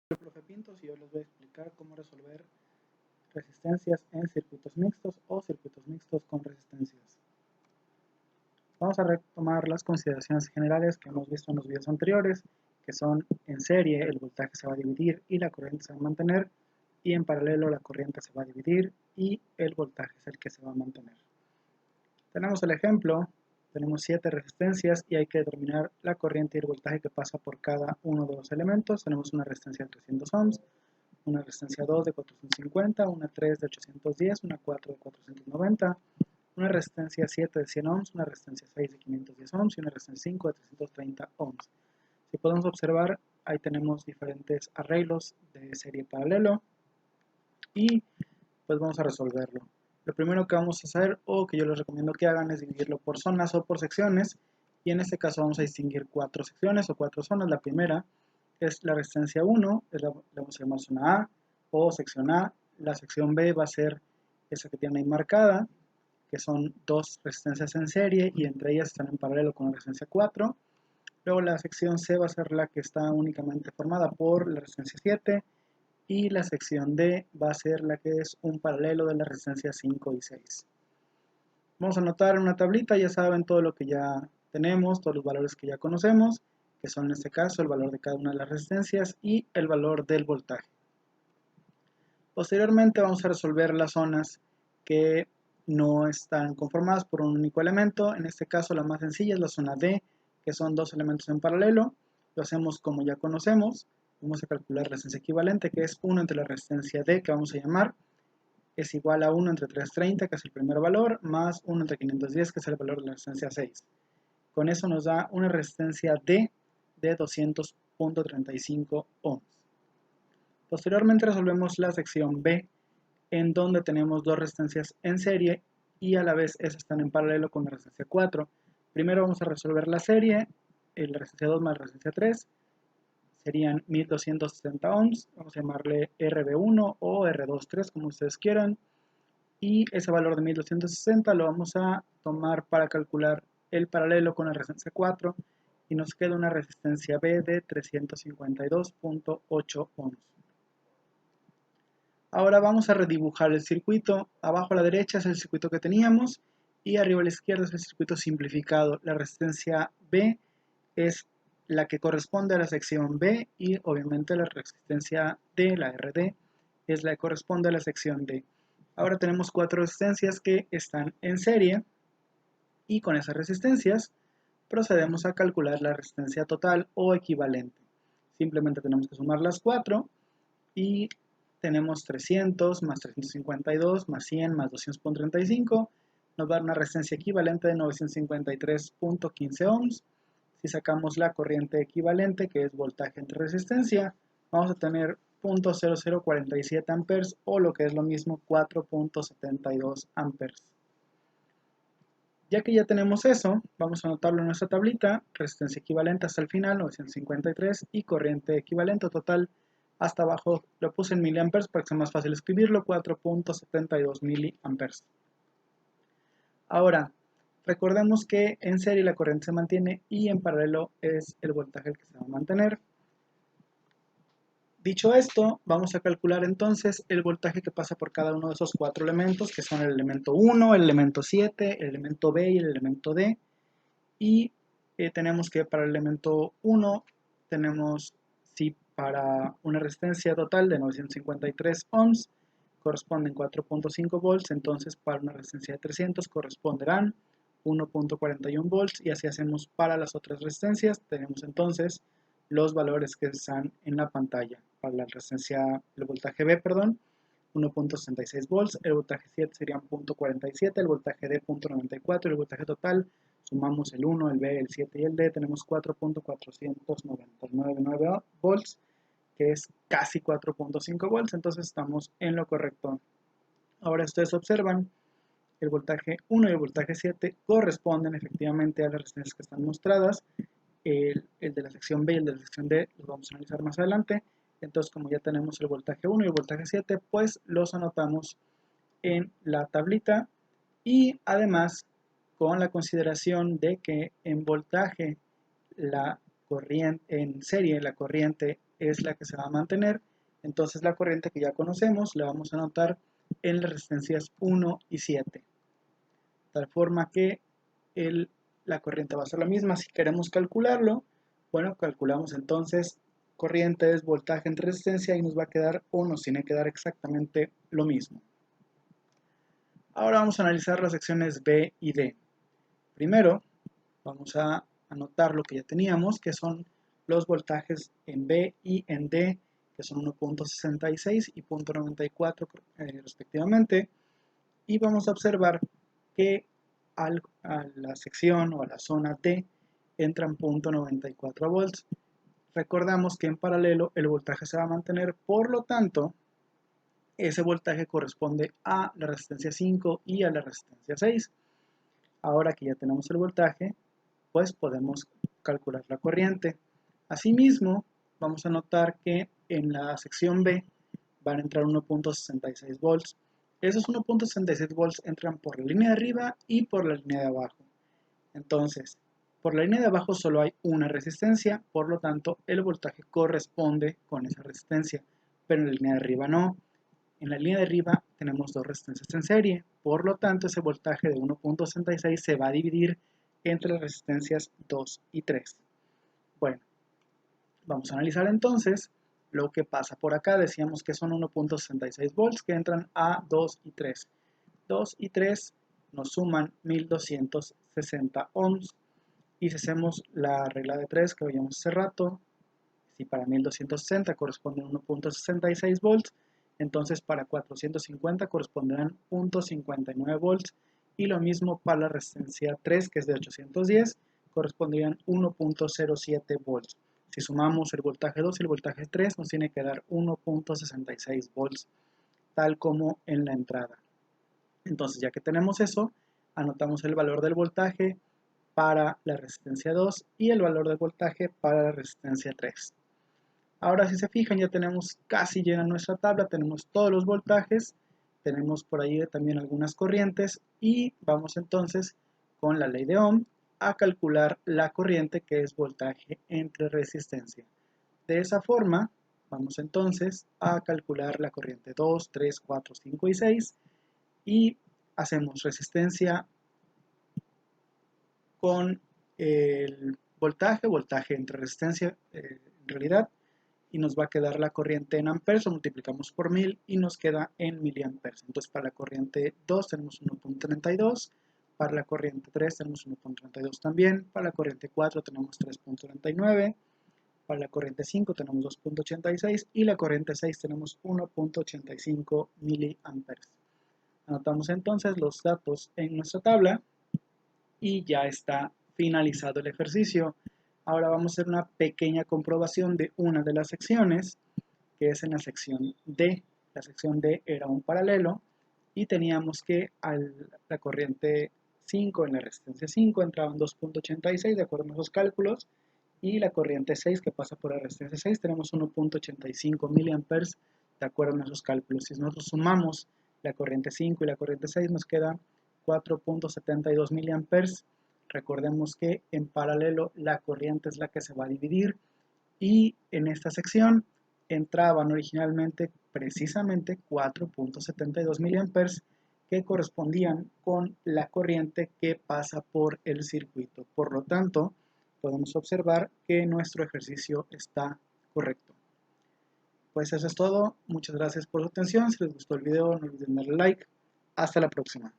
el profe Pintos y hoy les voy a explicar cómo resolver resistencias en circuitos mixtos o circuitos mixtos con resistencias. Vamos a retomar las consideraciones generales que hemos visto en los videos anteriores, que son en serie el voltaje se va a dividir y la corriente se va a mantener, y en paralelo la corriente se va a dividir y el voltaje es el que se va a mantener. Tenemos el ejemplo, tenemos 7 resistencias y hay que determinar la corriente y el voltaje que pasa por cada uno de los elementos. Tenemos una resistencia de 300 ohms, una resistencia 2 de 450, una 3 de 810, una 4 de 490, una resistencia 7 de 100 ohms, una resistencia 6 de 510 ohms y una resistencia 5 de 330 ohms. Si podemos observar, ahí tenemos diferentes arreglos de serie paralelo y pues vamos a resolverlo. Lo primero que vamos a hacer, o que yo les recomiendo que hagan, es dividirlo por zonas o por secciones, y en este caso vamos a distinguir 4 secciones o 4 zonas. La primera es la resistencia 1, le vamos a llamar zona A o sección A. La sección B va a ser esa que tiene ahí marcada, que son 2 resistencias en serie y entre ellas están en paralelo con la resistencia 4. Luego la sección C va a ser la que está únicamente formada por la resistencia 7 y la sección D va a ser la que es un paralelo de las resistencias 5 y 6. Vamos a anotar en una tablita, ya saben todo lo que ya tenemos, todos los valores que ya conocemos, que son en este caso el valor de cada una de las resistencias y el valor del voltaje. Posteriormente vamos a resolver las zonas que no están conformadas por un único elemento. En este caso la más sencilla es la zona D, que son 2 elementos en paralelo. Lo hacemos como ya conocemos. Vamos a calcular la resistencia equivalente, que es 1 entre la resistencia D, que vamos a llamar, es igual a 1 entre 330, que es el primer valor, más 1 entre 510, que es el valor de la resistencia 6. Con eso nos da una resistencia D de 200.35 ohms. Posteriormente resolvemos la sección B, en donde tenemos 2 resistencias en serie y a la vez esas están en paralelo con la resistencia 4. Primero vamos a resolver la serie, la resistencia 2 más la resistencia 3, serían 1260 ohms, vamos a llamarle RB1 o R23 como ustedes quieran, y ese valor de 1260 lo vamos a tomar para calcular el paralelo con la resistencia 4 y nos queda una resistencia B de 352.8 ohms. Ahora vamos a redibujar el circuito. Abajo a la derecha es el circuito que teníamos y arriba a la izquierda es el circuito simplificado. La resistencia B es la que corresponde a la sección B y obviamente la resistencia D, la RD, es la que corresponde a la sección D. Ahora tenemos 4 resistencias que están en serie y con esas resistencias procedemos a calcular la resistencia total o equivalente. Simplemente tenemos que sumar las 4 y tenemos 300 más 352 más 100 más 200.35, nos va a dar una resistencia equivalente de 953.15 ohms. Si sacamos la corriente equivalente, que es voltaje entre resistencia, vamos a tener 0.0047 amperes o lo que es lo mismo 4.72 amperes. Ya que ya tenemos eso, vamos a anotarlo en nuestra tablita, resistencia equivalente hasta el final, 953, y corriente equivalente total hasta abajo, lo puse en miliamperes para que sea más fácil escribirlo, 4.72 miliamperes. Ahora, recordemos que en serie la corriente se mantiene y en paralelo es el voltaje el que se va a mantener. Dicho esto, vamos a calcular entonces el voltaje que pasa por cada uno de esos 4 elementos, que son el elemento 1, el elemento 7, el elemento B y el elemento D. Y tenemos que para el elemento 1 tenemos, si para una resistencia total de 953 ohms corresponden 4.5 volts, entonces para una resistencia de 300 corresponderán 1.41 volts y así hacemos para las otras resistencias. Tenemos entonces los valores que están en la pantalla. Para la resistencia, el voltaje B, perdón, 1.66 volts, el voltaje 7 sería 0.47, el voltaje D 0.94, el voltaje total, sumamos el 1, el B, el 7 y el D, tenemos 4.499 volts, que es casi 4.5 volts, entonces estamos en lo correcto. Ahora ustedes observan, el voltaje 1 y el voltaje 7 corresponden efectivamente a las resistencias que están mostradas. El de la sección B y el de la sección D los vamos a analizar más adelante. Entonces, como ya tenemos el voltaje 1 y el voltaje 7, pues los anotamos en la tablita y además con la consideración de que en voltaje la corriente en serie, la corriente es la que se va a mantener. Entonces la corriente que ya conocemos la vamos a anotar en las resistencias 1 y 7. De tal forma que la corriente va a ser la misma. Si queremos calcularlo, bueno, calculamos entonces corriente es voltaje entre resistencia y nos va a quedar o nos tiene que dar exactamente lo mismo. Ahora vamos a analizar las secciones B y D. Primero vamos a anotar lo que ya teníamos, que son los voltajes en B y en D, que son 1.66 y 0.94 respectivamente, y vamos a observar que a la sección o a la zona D entran 0.94 volts. Recordamos que en paralelo el voltaje se va a mantener, por lo tanto ese voltaje corresponde a la resistencia 5 y a la resistencia 6. Ahora que ya tenemos el voltaje, pues podemos calcular la corriente. Asimismo, vamos a notar que en la sección B van a entrar 1.66 volts. Esos 1.66 volts entran por la línea de arriba y por la línea de abajo. Entonces, por la línea de abajo solo hay una resistencia, por lo tanto el voltaje corresponde con esa resistencia, pero en la línea de arriba no. En la línea de arriba tenemos dos resistencias en serie, por lo tanto ese voltaje de 1.66 se va a dividir entre las resistencias 2 y 3. Bueno, vamos a analizar entonces lo que pasa por acá. Decíamos que son 1.66 volts que entran a 2 y 3. 2 y 3 nos suman 1260 ohms. Y si hacemos la regla de 3 que veíamos hace rato, si para 1260 corresponden 1.66 volts, entonces para 450 corresponderán 0.59 volts, y lo mismo para la resistencia 3, que es de 810, corresponderían 1.07 volts. Si sumamos el voltaje 2 y el voltaje 3, nos tiene que dar 1.66 volts, tal como en la entrada. Entonces, ya que tenemos eso, anotamos el valor del voltaje para la resistencia 2 y el valor del voltaje para la resistencia 3. Ahora, si se fijan, ya tenemos casi llena nuestra tabla, tenemos todos los voltajes, tenemos por ahí también algunas corrientes, y vamos entonces con la ley de Ohm a calcular la corriente, que es voltaje entre resistencia. De esa forma, vamos entonces a calcular la corriente 2, 3, 4, 5 y 6, y hacemos resistencia con el voltaje entre resistencia en realidad, y nos va a quedar la corriente en amperes, lo multiplicamos por 1000 y nos queda en miliamperes. Entonces para la corriente 2 tenemos 1.32, para la corriente 3 tenemos 1.32 también, para la corriente 4 tenemos 3.39, para la corriente 5 tenemos 2.86 y la corriente 6 tenemos 1.85 miliamperes. Anotamos entonces los datos en nuestra tabla y ya está finalizado el ejercicio. Ahora vamos a hacer una pequeña comprobación de una de las secciones, que es en la sección D. La sección D era un paralelo y teníamos que la corriente 5 en la resistencia 5 entraban 2.86 de acuerdo a nuestros cálculos, y la corriente 6 que pasa por la resistencia 6 tenemos 1.85 miliamperes de acuerdo a nuestros cálculos. Si nosotros sumamos la corriente 5 y la corriente 6 nos queda 4.72 miliamperes. Recordemos que en paralelo la corriente es la que se va a dividir, y en esta sección entraban originalmente precisamente 4.72 miliamperes que correspondían con la corriente que pasa por el circuito. Por lo tanto, podemos observar que nuestro ejercicio está correcto. Pues eso es todo. Muchas gracias por su atención. Si les gustó el video, no olviden darle like. Hasta la próxima.